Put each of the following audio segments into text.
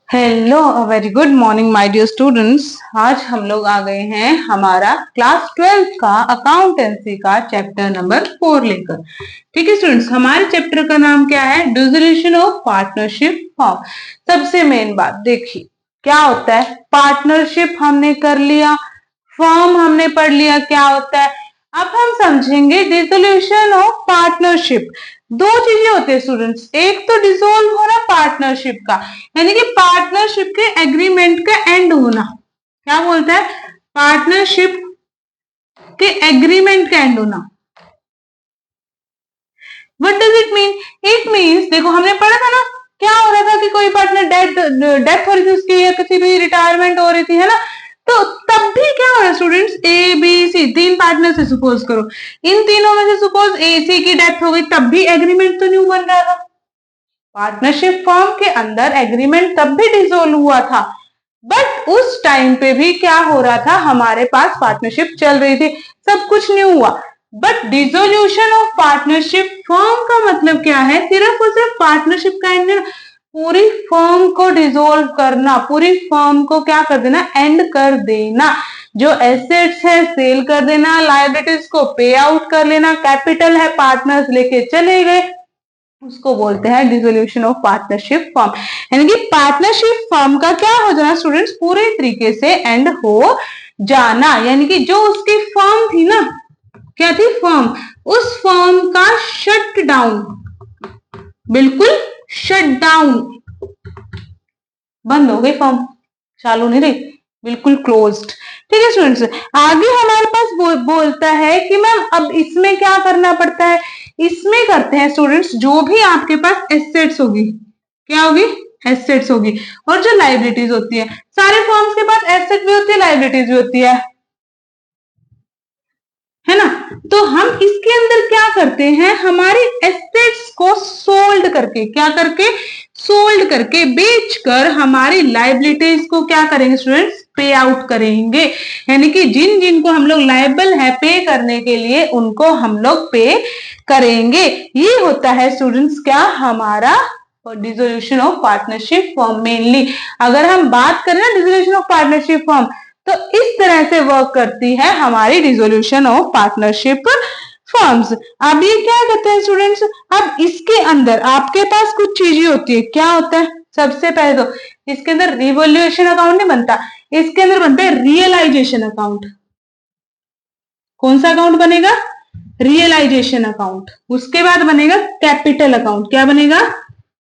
Hello, very good morning my dear students. आज हम लोग आ गए हैं हमारा क्लास 12 का अकाउंटेंसी का चैप्टर नंबर 4 लेकर। ठीक है स्टूडेंट्स, हमारे चैप्टर का नाम क्या है? Dissolution of partnership form. सबसे मेन बात देखिए क्या होता है। पार्टनरशिप हमने कर लिया, फॉर्म हमने पढ़ लिया क्या होता है। अब हम समझेंगे डिसोल्यूशन ऑफ पार्टनरशिप। दो चीजें होती है स्टूडेंट्स, एक तो डिसोल्व होना पार्टनरशिप का, यानी कि पार्टनरशिप के एग्रीमेंट का एंड होना। क्या बोलता है? पार्टनरशिप के एग्रीमेंट का एंड होना। What does it mean? It means, देखो हमने पढ़ा था ना, क्या हो रहा था कि कोई पार्टनर डेथ हो रही थी उसकी, या किसी भी रिटायरमेंट हो रही थी, है ना। तो तब भी क्या हो रहा है स्टूडेंट्स, ए बी सी तीन पार्टनर से सपोज करो, इन तीनों में से सपोज ए सी की डेथ हो गई, तब भी एग्रीमेंट तो न्यू बन रहा था। पार्टनरशिप फॉर्म के अंदर एग्रीमेंट तब भी डिसोल्व हुआ था, बट उस टाइम पे भी क्या हो रहा था, हमारे पास पार्टनरशिप चल रही थी, सब कुछ न्यू हुआ। But dissolution of partnership form का मतलब क्या है? सिर्फ और सिर्फ पार्टनरशिप का एंड, पूरी फर्म को डिसोल्व करना, पूरी फर्म को क्या कर देना? एंड कर देना। जो एसेट्स है सेल कर देना, लायबिलिटीज को पे आउट कर लेना, कैपिटल है पार्टनर्स लेके चले गए, उसको बोलते हैं डिसोल्यूशन ऑफ पार्टनरशिप फर्म। यानी कि पार्टनरशिप फर्म का क्या हो जाना स्टूडेंट्स? पूरे तरीके से एंड हो जाना। यानी कि जो उसकी फर्म थी ना, क्या थी? फर्म, उस फर्म का शट डाउन, बिल्कुल शट डाउन, बंद हो गई फर्म, चालू नहीं रही, बिल्कुल क्लोज्ड। ठीक है स्टूडेंट्स, आगे हमारे पास बोलता है कि मैम अब इसमें क्या करना पड़ता है। इसमें करते हैं स्टूडेंट्स, जो भी आपके पास एसेट्स होगी, क्या होगी? एसेट्स होगी, और जो लाइबिलिटीज होती है, सारे फर्म्स के पास एसेट भी होती है, लाइबिलिटीज भी होती है ना। तो हम इसके अंदर क्या करते हैं, हमारी एसेट्स को सोल्ड करके, क्या करके? सोल्ड करके, बेचकर हमारी लाइबिलिटीज को क्या करेंगे स्टूडेंट्स? पे आउट करेंगे। यानी कि जिन जिनको हम लोग लायबल है पे करने के लिए, उनको हम लोग पे करेंगे। ये होता है स्टूडेंट्स क्या? हमारा dissolution of partnership form. Mainly अगर हम बात करें ना डिसोल्यूशन ऑफ पार्टनरशिप फॉर्म, तो इस तरह से वर्क करती है हमारी डिसोल्यूशन ऑफ पार्टनरशिप फॉर्म्स। अब ये क्या करते हैं स्टूडेंट्स, अब इसके अंदर आपके पास कुछ चीजें होती है। क्या होता है? सबसे पहले तो इसके अंदर रिवोल्यूशन अकाउंट नहीं बनता, इसके अंदर बनता है रियलाइजेशन अकाउंट। कौन सा अकाउंट बनेगा? Realisation account. उसके बाद बनेगा कैपिटल अकाउंट। क्या बनेगा?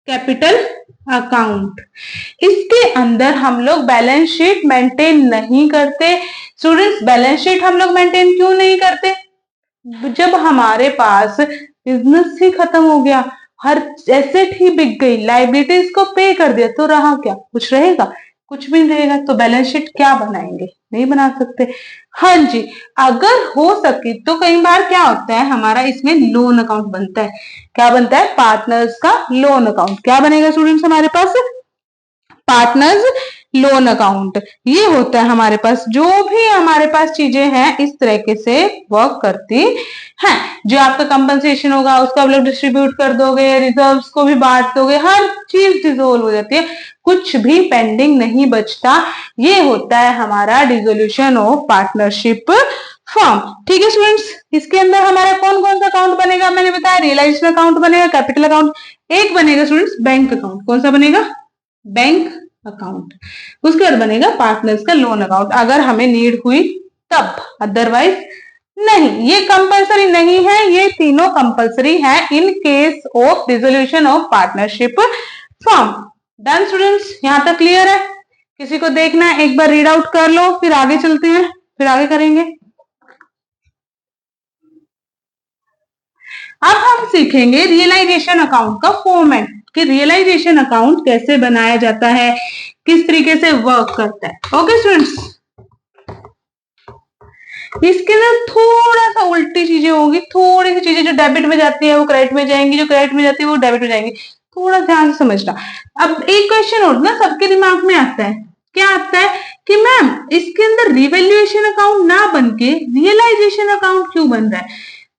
Capital account. इसके अंदर हम लोग बैलेंस शीट मेंटेन नहीं करते। स्टूडेंट्स, बैलेंस शीट हम लोग मेंटेन क्यों नहीं करते? जब हमारे पास बिजनेस ही खत्म हो गया, हर एसेट ही बिक गई, लाइबिलिटीज को पे कर दिया, तो रहा क्या? कुछ रहेगा? कुछ भी नहीं रहेगा। तो बैलेंस शीट क्या बनाएंगे? नहीं बना सकते। हाँ जी, अगर हो सके तो कई बार क्या होता है, हमारा इसमें लोन अकाउंट बनता है। क्या बनता है? पार्टनर्स का लोन अकाउंट। क्या बनेगा स्टूडेंट्स हमारे पास? Partners loan account. ये होता है हमारे पास। जो भी हमारे पास चीजें हैं इस तरीके से वर्क करती हैं। जो आपका कंपनसेशन होगा उसको आप लोग डिस्ट्रीब्यूट कर दोगे, रिजर्व्स को भी बांट दोगे, हर चीज डिसोल्व हो जाती है, कुछ भी पेंडिंग नहीं बचता। ये होता है हमारा डिसोल्यूशन ऑफ पार्टनरशिप फॉर्म। ठीक है स्टूडेंट्स, इसके अंदर हमारा कौन कौन सा अकाउंट बनेगा? मैंने बताया रियलाइजेशन अकाउंट बनेगा, कैपिटल अकाउंट, एक बनेगा स्टूडेंट्स बैंक अकाउंट। कौन सा बनेगा? Bank account. उसके बाद बनेगा पार्टनर्स का लोन अकाउंट, अगर हमें नीड हुई तब, अदरवाइज नहीं। ये कंपलसरी नहीं है, ये तीनों कंपलसरी है in case of dissolution of partnership form. Done students, यहां तक क्लियर है? किसी को देखना है एक बार रीड आउट कर लो, फिर आगे चलते हैं, फिर आगे करेंगे। अब हम सीखेंगे रियलाइजेशन अकाउंट का फॉर्मेट, कि रियलाइजेशन अकाउंट कैसे बनाया जाता है, किस तरीके से वर्क करता है। ओके स्टूडेंट्स, इसके अंदर थोड़ा सा उल्टी चीजें होंगी, थोड़ी सी चीजें जो डेबिट में जाती है वो क्रेडिट में जाएंगी, जो क्रेडिट में जाती है वो डेबिट में जाएंगी। थोड़ा ध्यान से समझना। अब एक क्वेश्चन और ना सबके दिमाग में आता है, क्या आता है कि मैम इसके अंदर रिवैल्यूएशन अकाउंट ना बन के रियलाइजेशन अकाउंट क्यों बन रहा है?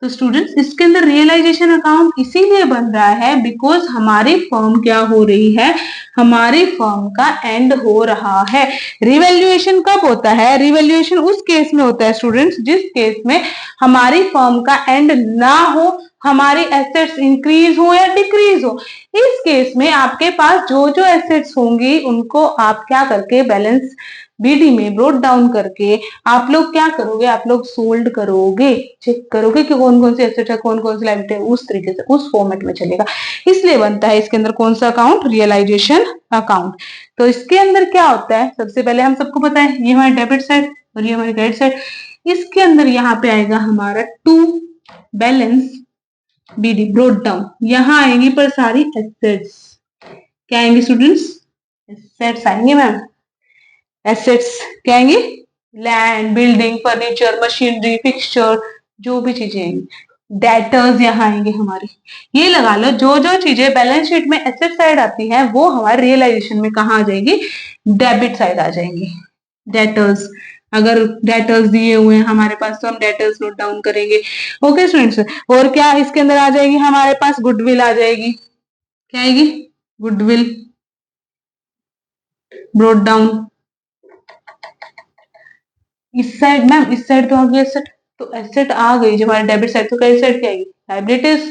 तो स्टूडेंट्स इसके अंदर रियलाइजेशन अकाउंट इसीलिए बन रहा है बिकॉज हमारी फर्म क्या हो रही है, हमारी फर्म का एंड हो रहा है। रिवैल्यूएशन कब होता है, रिवैल्यूएशन उस केस में होता है स्टूडेंट्स जिस केस में हमारी फर्म का एंड ना हो, हमारी एसेट्स इंक्रीज हो या डिक्रीज हो। इस केस में आपके पास जो जो एसेट्स होंगी उनको आप क्या करके बैलेंस बीडी में ब्रोट डाउन करके आप लोग क्या करोगे, आप लोग सोल्ड करोगे, चेक करोगे कि कौन कौन सी एसेट है, कौन कौन सी लाइबिलिटी है, उस तरीके से उस फॉर्मेट में चलेगा। इसलिए बनता है इसके अंदर कौन सा अकाउंट, रियलाइजेशन अकाउंट। तो इसके अंदर क्या होता है, सबसे पहले हम सबको पता है ये हमारी डेबिट साइड और ये हमारी क्रेडिट साइड। इसके अंदर यहाँ पे आएगा हमारा to balance BD brought down, यहाँ आएंगी पर सारी एसेट्स, क्या आएंगी स्टूडेंट्स, एसेट्स आएंगे मैम। एसेट्स क्या आएंगे, land, building, furniture, machinery, fixture, जो भी चीजें आएंगी। डेटर्स यहाँ आएंगे हमारे, ये लगा लो जो जो चीजें बैलेंस शीट में एसेट साइड आती हैं वो हमारे रियलाइजेशन में कहाँ आ जाएगी, डेबिट साइड आ जाएंगी। डेटर्स, अगर डेटर्स दिए हुए हैं हमारे पास तो हम डेटर्स नोट डाउन करेंगे। ओके स्टूडेंट्स, और क्या इसके अंदर आ जाएगी हमारे पास, गुडविल आ जाएगी, क्या आएगी, गुडविल ब्रोट डाउन। इस साइड मैम, इस साइड तो आ गई एसेट, तो एसेट आ गई जब हमारे डेबिट साइड, तो क्रेडिट साइड क्या आएगी, लायबिलिटीज।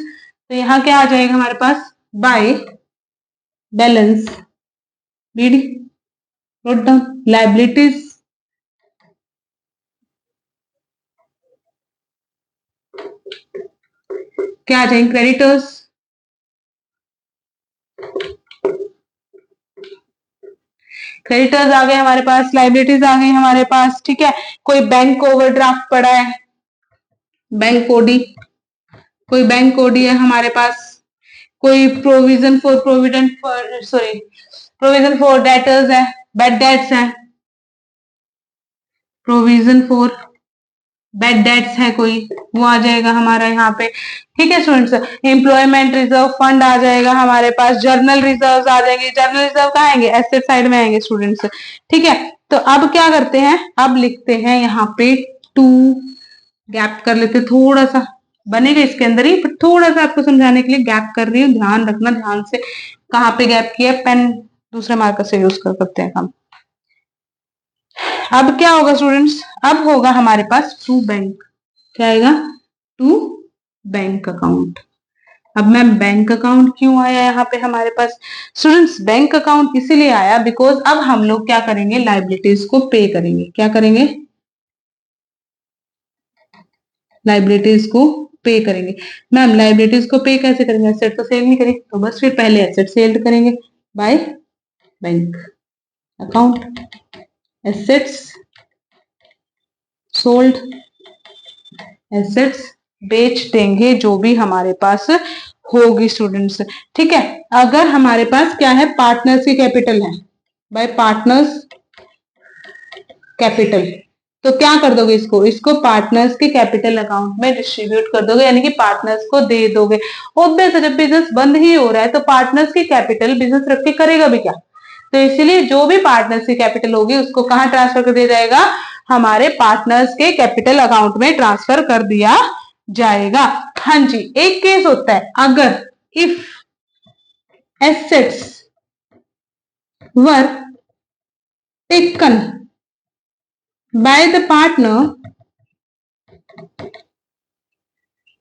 तो यहाँ क्या आ जाएगा हमारे पास, by balance BD brought down liabilities, क्या आ जाएंगे, क्रेडिटर्स, क्रेडिटर्स आ गए हमारे पास, लायबिलिटीज आ गई हमारे पास, ठीक है। कोई बैंक ओवरड्राफ्ट पड़ा है, बैंक ओडी, कोई बैंक ओडी है हमारे पास, कोई provision for provident for sorry provision for debtors है, बैड डेट्स है, प्रोविजन फॉर बैड डेट्स है कोई, वो आ जाएगा हमारा यहाँ पे, ठीक है स्टूडेंट्स। एम्प्लॉयमेंट रिजर्व फंड आ जाएगा हमारे पास, जर्नल रिजर्व आ जाएंगे, जर्नल रिजर्व कहाँ आएंगे, एसेट साइड में आएंगे स्टूडेंट्स, ठीक है। तो अब क्या करते हैं, अब लिखते हैं यहाँ पे टू, गैप कर लेते, थोड़ा सा बनेगा इसके अंदर ही, पर थोड़ा सा आपको समझाने के लिए गैप कर रही हूँ, ध्यान रखना ध्यान से कहाँ पे गैप किया, पेन दूसरे मार्कर से यूज कर सकते हैं हम। अब क्या होगा स्टूडेंट्स, अब होगा हमारे पास टू बैंक, क्या आएगा, टू बैंक अकाउंट। अब मैम बैंक अकाउंट क्यों आया यहाँ पे हमारे पास, स्टूडेंट्स बैंक अकाउंट इसीलिए आया बिकॉज अब हम लोग क्या करेंगे, लाइबिलिटीज को पे करेंगे, क्या करेंगे, लाइबिलिटीज को पे करेंगे। मैम लाइबिलिटीज को पे कैसे करेंगे, एसेट तो सेल नहीं करेंगे, तो बस फिर पहले एसेट सेल करेंगे by bank account, assets sold, assets बेच देंगे जो भी हमारे पास होगी स्टूडेंट्स, ठीक है। अगर हमारे पास क्या है, पार्टनर्स की कैपिटल है, बाय पार्टनर्स कैपिटल, तो क्या कर दोगे इसको, इसको पार्टनर्स के कैपिटल अकाउंट में डिस्ट्रीब्यूट कर दोगे, यानी कि पार्टनर्स को दे दोगे। ऑब्वियस है, जब बिजनेस बंद ही हो रहा है तो पार्टनर्स की कैपिटल बिजनेस रख के करेगा भी क्या, तो इसीलिए जो भी पार्टनर्स की कैपिटल होगी उसको कहाँ ट्रांसफर कर दिया जाएगा, हमारे पार्टनर्स के कैपिटल अकाउंट में ट्रांसफर कर दिया जाएगा। हाँ जी, एक केस होता है अगर if assets were taken by the partner,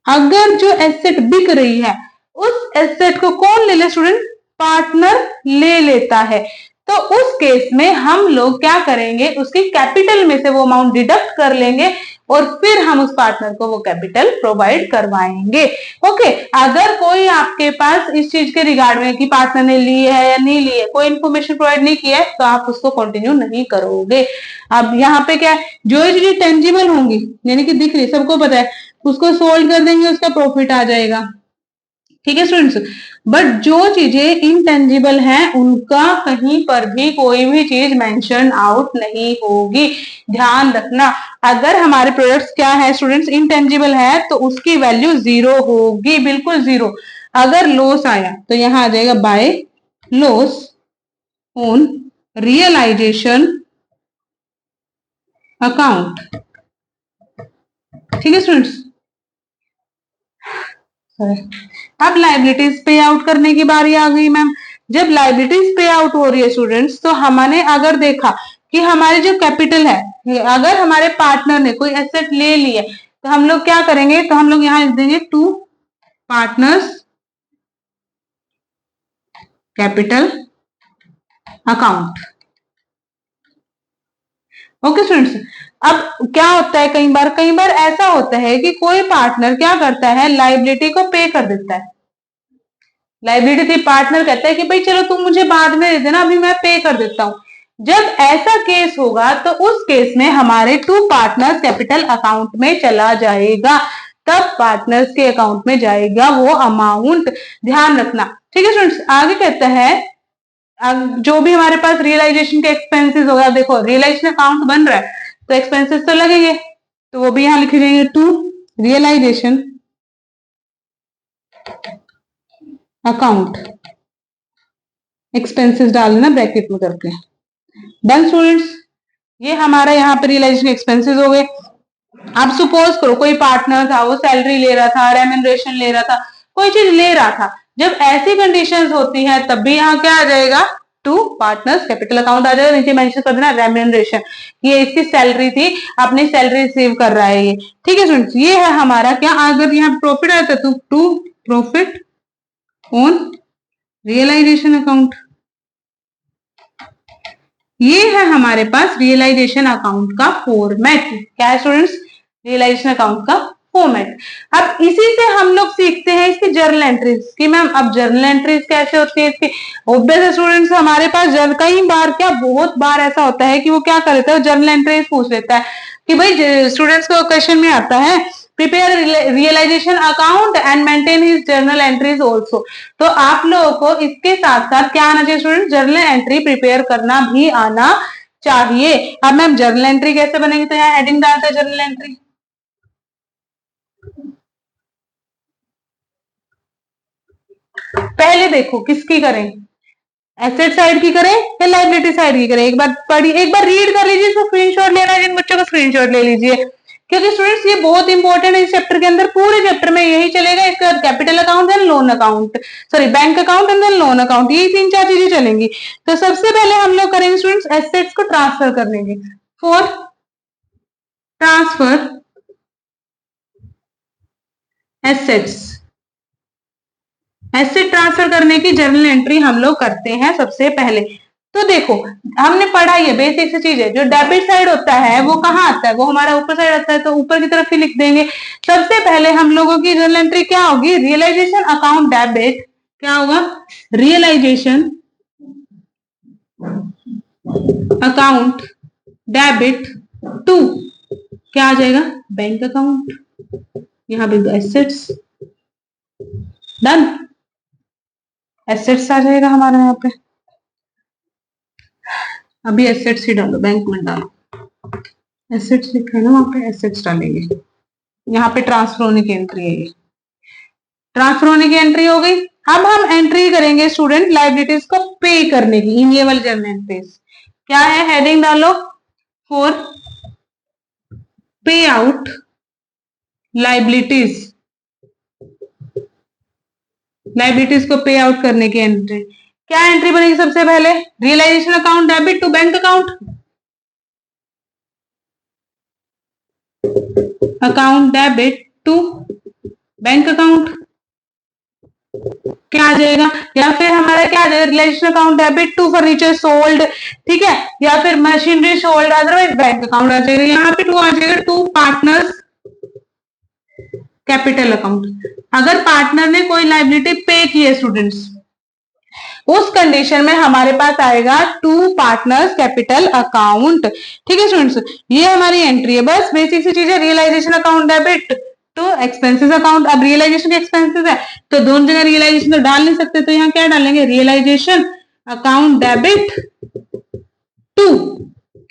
अगर जो एसेट बिक रही है उस एसेट को कौन ले ले स्टूडेंट, पार्टनर ले लेता है, तो उस केस में हम लोग क्या करेंगे, उसकी कैपिटल में से वो अमाउंट डिडक्ट कर लेंगे और फिर हम उस पार्टनर को वो कैपिटल प्रोवाइड करवाएंगे। ओके, अगर कोई आपके पास इस चीज के रिगार्ड में कि पार्टनर ने ली है या नहीं ली है, कोई इन्फॉर्मेशन प्रोवाइड नहीं किया है, तो आप उसको कंटिन्यू नहीं करोगे। अब यहाँ पे क्या है, जो चीजें टेंजिबल होंगी यानी कि दिख रही, सबको पता है, उसको सोल्ड कर देंगे, उसका प्रॉफिट आ जाएगा, ठीक है स्टूडेंट्स। बट जो चीजें इनटेंजिबल हैं उनका कहीं पर भी कोई भी चीज मेंशन आउट नहीं होगी, ध्यान रखना। अगर हमारे प्रोडक्ट्स क्या है स्टूडेंट्स, इनटेंजिबल है तो उसकी वैल्यू जीरो होगी, बिल्कुल जीरो। अगर लॉस आया तो यहां आ जाएगा by loss on realisation account, ठीक है स्टूडेंट्स। अब लाइबिलिटीज पे आउट करने की बारी आ गई मैम। जब लाइबिलिटीज पे आउट हो रही है स्टूडेंट्स, तो हमने अगर देखा कि हमारी जो कैपिटल है, अगर हमारे पार्टनर ने कोई एसेट ले लिया तो हम लोग क्या करेंगे, तो हम लोग यहां लिख देंगे to partners capital account. Okay students, अब क्या होता है, कई बार ऐसा होता है कि कोई पार्टनर क्या करता है, लाइबिलिटी को पे कर देता है। लाइबिलिटी थी, पार्टनर कहता है कि भाई चलो तुम मुझे बाद में दे देना, अभी मैं पे कर देता हूं। जब ऐसा केस होगा तो उस केस में हमारे टू पार्टनर्स कैपिटल अकाउंट में चला जाएगा, तब पार्टनर्स के अकाउंट में जाएगा वो अमाउंट, ध्यान रखना। ठीक है स्टूडेंट्स, आगे कहता है जो भी हमारे पास रियलाइजेशन के एक्सपेंसेस होगा, देखो रियलाइजेशन अकाउंट बन रहा है तो एक्सपेंसेस तो लगेंगे, तो वो भी यहां लिखे जाएंगे टू रियलाइजेशन अकाउंट, एक्सपेंसेस डाल देना ब्रैकेट में करके। डन स्टूडेंट्स, ये हमारा यहाँ पे रियलाइजेशन एक्सपेंसेस हो गए। अब सपोज करो कोई पार्टनर था, वो सैलरी ले रहा था, रेम्यूनरेशन ले रहा था, कोई चीज ले रहा था। जब ऐसी कंडीशंस होती है तब भी यहाँ क्या आ जाएगा, टू पार्टनर्स कैपिटल अकाउंट आ जाएगा। नीचे मेंशन कर देना रेम्यूनरेशन, ये इसकी सैलरी थी, अपनी सैलरी रिसीव कर रहा है ये। ठीक है स्टूडेंट्स, ये है हमारा क्या, अगर यहाँ प्रॉफिट आता है तो to profit on realisation account. ये है हमारे पास रियलाइजेशन अकाउंट का फॉर्मेट। क्या है स्टूडेंट्स, रियलाइजेशन अकाउंट का फॉर्मेट। अब इसी से हम लोग सीखते हैं इसकी जर्नल एंट्रीज की। मैम अब जर्नल एंट्रीज कैसे होती है इसकी, ऑब्वियस स्टूडेंट्स हमारे पास कई बार क्या, बहुत बार ऐसा होता है कि वो क्या कर लेता है, जर्नल एंट्रीज पूछ लेता है कि भाई स्टूडेंट्स को क्वेश्चन में आता है prepare realisation account and maintain his journal entries also. तो आप लोगों को इसके साथ साथ क्या आना चाहिए स्टूडेंट, जर्नल एंट्री प्रिपेयर करना भी आना चाहिए। अब मैम जर्नल एंट्री कैसे बनेगी, तो यहाँ हेडिंग डालते हैं जर्नल एंट्री। पहले देखो किसकी करें, एसेट साइड की करें या लाइबिलिटी साइड की करें, एक बार पढ़ी, एक बार रीड कर लीजिए, इसको स्क्रीनशॉट लेना है, जिन बच्चों का स्क्रीनशॉट ले लीजिए, क्योंकि स्टूडेंट्स ये बहुत इंपॉर्टेंट है इस चैप्टर के अंदर। पूरे चैप्टर में यही चलेगा, इसका capital account and loan account, sorry bank account and loan account, यही 3-4 चीजें चलेंगी। तो सबसे पहले हम लोग करेंगे स्टूडेंट्स एसेट्स को ट्रांसफर करने के, for transfer assets, asset transfer करने की जर्नल एंट्री हम लोग करते हैं सबसे पहले। तो देखो हमने पढ़ा, ये बेसिक सी चीज है, जो डेबिट साइड होता है वो कहाँ आता है, वो हमारा ऊपर साइड आता है, तो ऊपर की तरफ ही लिख देंगे। सबसे पहले हम लोगों की जर्नल एंट्री क्या होगी, रियलाइजेशन अकाउंट डेबिट, क्या होगा, रियलाइजेशन अकाउंट डेबिट टू, क्या आ जाएगा, बैंक अकाउंट, यहाँ पे एसेट्स। डन, एसेट्स आ जाएगा हमारा यहाँ पे, अभी एसेट्स ही डालो, बैंक में डालो, एसेट्स लिखा है ना वहां पे, एसेट्स डालेंगे। यहाँ पे ट्रांसफर होने की एंट्री है, ये ट्रांसफर होने की एंट्री हो गई। अब हम एंट्री करेंगे स्टूडेंट लाइबिलिटीज को पे करने की, इन ये वाली जर्नल एंट्रीज क्या है, हेडिंग डालो फॉर पे आउट लाइबिलिटीज, लाइबिलिटीज को पे आउट करने की एंट्री। क्या एंट्री बनेगी सबसे पहले, realisation account debit to bank account, account debit to bank account, क्या आ जाएगा, या फिर हमारा क्या आ जाएगा, realisation account debit to furniture sold, ठीक है, या फिर machinery sold, otherwise bank account आ जाएगा। यहाँ पे टू आ जाएगा, टू पार्टनर्स कैपिटल अकाउंट। अगर पार्टनर ने कोई लाइबिलिटी पे की है स्टूडेंट्स, उस कंडीशन में हमारे पास आएगा टू पार्टनर्स कैपिटल अकाउंट। ठीक है स्टूडेंट्स, ये हमारी एंट्री है, बस बेसिक सी चीज है, realisation account debit to expenses account. अब रियलाइजेशन के एक्सपेंसेस है तो दोनों जगह रियलाइजेशन तो डाल नहीं सकते, तो यहाँ क्या डालेंगे, रियलाइजेशन अकाउंट डेबिट टू,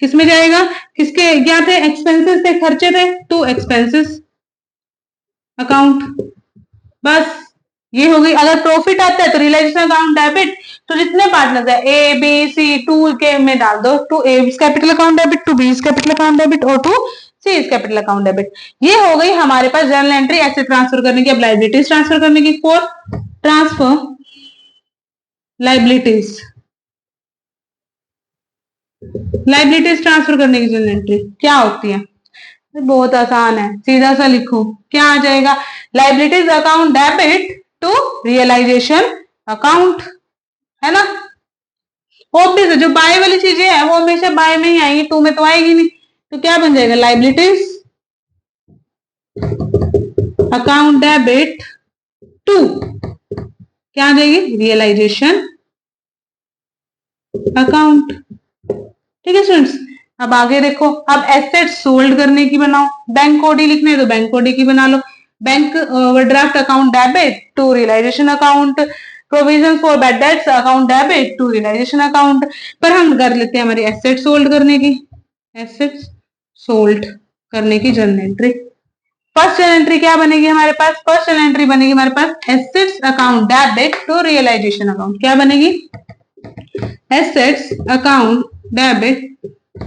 किसमें जाएगा, किसके क्या थे, एक्सपेंसेस थे, खर्चे थे, टू एक्सपेंसेस अकाउंट। बस ये हो गई। अगर प्रॉफिट आता है तो रियलाइजेशन अकाउंट डेबिट, तो जितने पार्टनर्स है ए बी सी, टू के में डाल दो, to A capital account debit, to B capital account debit और to C is capital account debit. ये हो गई हमारे पास जर्नल एंट्री एसेट ट्रांसफर करने की। अब लाइबिलिटीज ट्रांसफर करने की, for transfer liabilities, liabilities transfer करने की जर्नल एंट्री क्या होती है? बहुत आसान है, सीधा सा लिखो, क्या आ जाएगा? Liabilities account debit to realisation account, है ना। ऑब्वियस है, जो बाय वाली चीजें है वो हमेशा बाय में ही आएंगी, टू में तो आएगी नहीं। तो क्या बन जाएगा? लाइबिलिटीज अकाउंट डेबिट टू, क्या आ जाएगी? Realisation account. ठीक है स्टूडेंट्स, अब आगे देखो। अब एसेट सोल्ड करने की बनाओ, बैंक कोडी लिखने है तो बैंक कोडी की बना लो। Bank overdraft account debit to realisation account, provision for bad debts account debit to realisation account. पर हम कर लेते हैं हमारी एसेट सोल्ड करने की, एसेट सोल्ड करने की journal entry. First journal entry क्या बनेगी हमारे पास? फर्स्ट जर्नल एंट्री बनेगी हमारे पास assets account debit to realisation account. क्या बनेगी? Assets account debit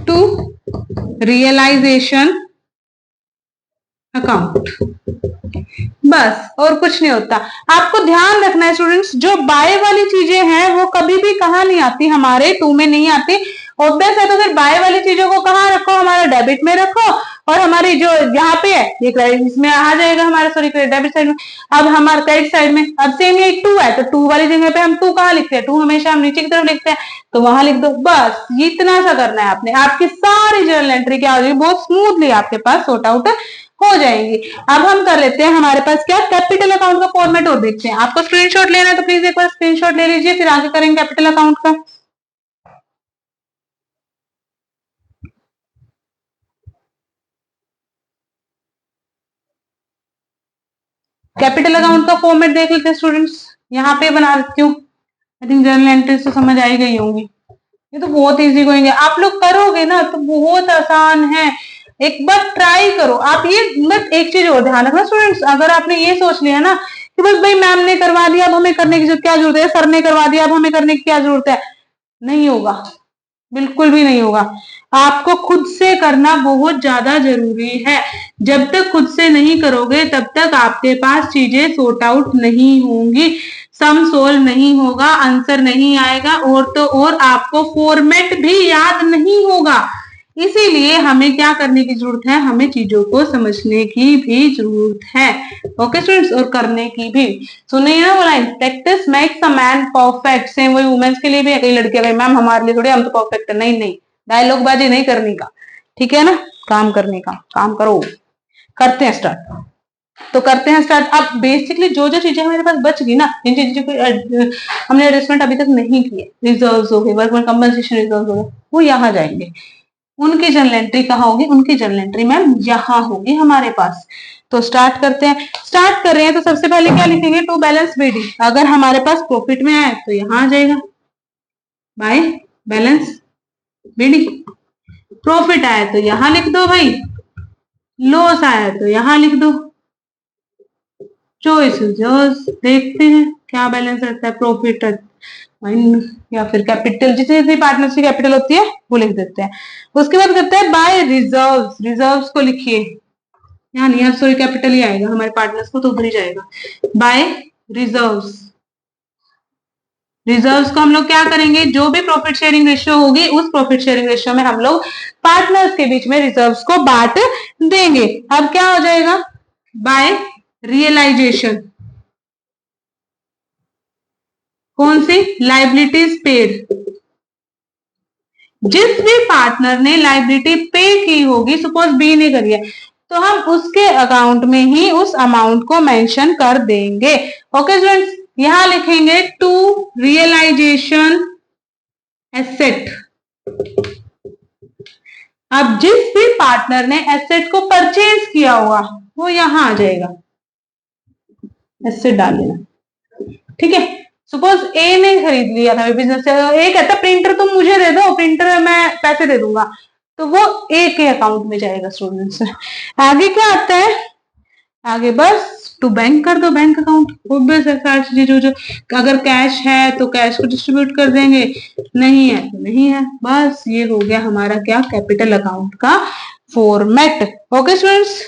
to realisation account. बस और कुछ नहीं होता। आपको ध्यान रखना है स्टूडेंट्स, जो बाय वाली चीजें हैं वो कभी भी कहां नहीं आती, हमारे टू में नहीं आती। ऑब्वियस है, तो फिर बाय वाली चीजों को कहां रखो? हमारा डेबिट में रखो, और हमारी जो यहाँ पे है ये क्रेडिट, इसमें आ जाएगा हमारा, सॉरी डेबिट साइड में। अब हमारे क्रेडिट साइड में अब सेम ये टू है, तो टू वाली जगह पे हम टू कहाँ लिखते हैं? टू हमेशा हम नीचे की तरफ लिखते हैं, तो वहां लिख दो। बस इतना सा करना है आपने, आपकी सारी जर्नल एंट्री क्या हो जाएगी? बहुत स्मूथली आपके पास सॉर्ट आउट हो जाएंगी। अब हम कर लेते हैं हमारे पास क्या? कैपिटल अकाउंट का फॉर्मेट और देखते हैं। आपको स्क्रीनशॉट लेना है तो प्लीज एक बार स्क्रीनशॉट ले लीजिए, फिर आगे करेंगे कैपिटल अकाउंट का। कैपिटल अकाउंट का फॉर्मेट देख लेते हैं स्टूडेंट्स, यहाँ पे बना देती हूँ। आई थिंक जर्नल एंट्रीज तो समझ आई गई होंगी। ये तो बहुत इजी होंगे, आप लोग करोगे ना तो बहुत आसान है। एक बार ट्राई करो आप। ये मत, एक चीज और ध्यान रखना स्टूडेंट्स, अगर आपने ये सोच लिया ना कि बस भाई मैम ने करवा दिया अब हमें करने की क्या जरूरत है, सर ने करवा दिया अब हमें करने की क्या जरूरत है, नहीं होगा, बिल्कुल भी नहीं होगा। आपको खुद से करना बहुत ज्यादा जरूरी है। जब तक खुद से नहीं करोगे तब तक आपके पास चीजें सॉर्ट आउट नहीं होंगी, सम सोल्व नहीं होगा, आंसर नहीं आएगा, और तो और आपको फॉर्मेट भी याद नहीं होगा। इसीलिए हमें क्या करने की जरूरत है? हमें चीजों को समझने की भी जरूरत है। ओके स्टूडेंट्स, और करने की भी। सुनिए ना वो line, practice makes a man perfect. Same वही वुमेन्स के लिए भी है। कई लड़कियां गई मैम हमारे लिए थोड़ी, हम तो परफेक्ट है। नहीं नहीं, डायलॉग बाजी नहीं करने का, ठीक है ना, काम करने का। काम करो, करते हैं स्टार्ट। तो करते हैं स्टार्ट। अब बेसिकली जो जो चीजें हमारे पास बच गई ना, इन चीजों को हमने एडजस्टमेंट अभी तक नहीं किए, रिजर्व्स हो गए, वर्कमैन कंपनसेशन रिजर्व हो गए, वो यहाँ जाएंगे। उनकी जर्नल एंट्री कहाँ होगी? उनकी जर्नल एंट्री मैम यहाँ होगी हमारे पास। तो स्टार्ट करते हैं। स्टार्ट कर रहे हैं तो सबसे पहले क्या लिखेंगे? To balance BD. अगर हमारे पास प्रॉफिट में आए तो यहाँ आ जाएगा बाय बैलेंस बीडी। प्रॉफिट आया तो यहाँ लिख दो भाई, लॉस आया तो यहाँ लिख दो। Choice yours. देखते हैं क्या बैलेंस रहता है, प्रॉफिट या फिर कैपिटल, जितनी पार्टनर्स की कैपिटल होती है वो लिख देते हैं। उसके बाद करते हैं बाय रिजर्व्स। रिजर्व्स को लिखिए, यहाँ नहीं, सॉरी कैपिटल ही आएगा हमारे पार्टनर्स को, तो उधर ही जाएगा बाय रिजर्व्स। रिजर्व्स को हम लोग क्या करेंगे? जो भी प्रॉफिट शेयरिंग रेशियो होगी उस प्रॉफिट शेयरिंग रेशियो में हम लोग पार्टनर्स के बीच में रिजर्व्स को बांट देंगे। अब क्या हो जाएगा? By realisation. कौन सी? Liabilities paid. जिस भी पार्टनर ने लाइबिलिटी पे की होगी, सपोज बी ने करी है, तो हम उसके अकाउंट में ही उस अमाउंट को मेंशन कर देंगे। ओके स्टूडेंट्स, यहां लिखेंगे टू रियलाइजेशन एसेट। अब जिस भी पार्टनर ने एसेट को परचेज किया होगा वो यहां आ जाएगा, एसेट डाल लेना, ठीक है। सपोज ए ने खरीद लिया था बिजनेस से, ए कहता प्रिंटर तुम मुझे दे दो, प्रिंटर मैं पैसे दे दूंगा, तो वो ए के अकाउंट में जाएगा स्टूडेंट्स। आगे क्या आता है? आगे बस टू बैंक कर दो, बैंक अकाउंट। ऑब्वियस है, सारी चीजें जो अगर कैश है तो कैश को डिस्ट्रीब्यूट कर देंगे, नहीं है तो नहीं है। बस ये हो गया हमारा क्या? कैपिटल अकाउंट का फॉर्मेट। ओके स्टूडेंट्स,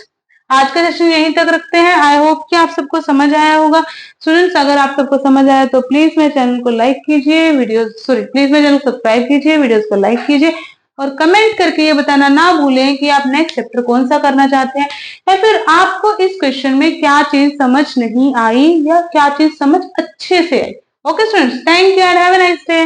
आज का सेशन यहीं तक रखते हैं। आई होप कि आप सबको समझ आया होगा। स्टूडेंट्स, अगर आप सबको समझ आया तो प्लीज मेरे चैनल को लाइक कीजिए, प्लीज मेरे चैनल को सब्सक्राइब कीजिए, वीडियोस को लाइक कीजिए और कमेंट करके ये बताना ना भूलें कि आप नेक्स्ट चैप्टर कौन सा करना चाहते हैं या फिर आपको इस क्वेश्चन में क्या चीज समझ नहीं आई या क्या चीज समझ अच्छे से आई। Okay students, thank you and have a nice day.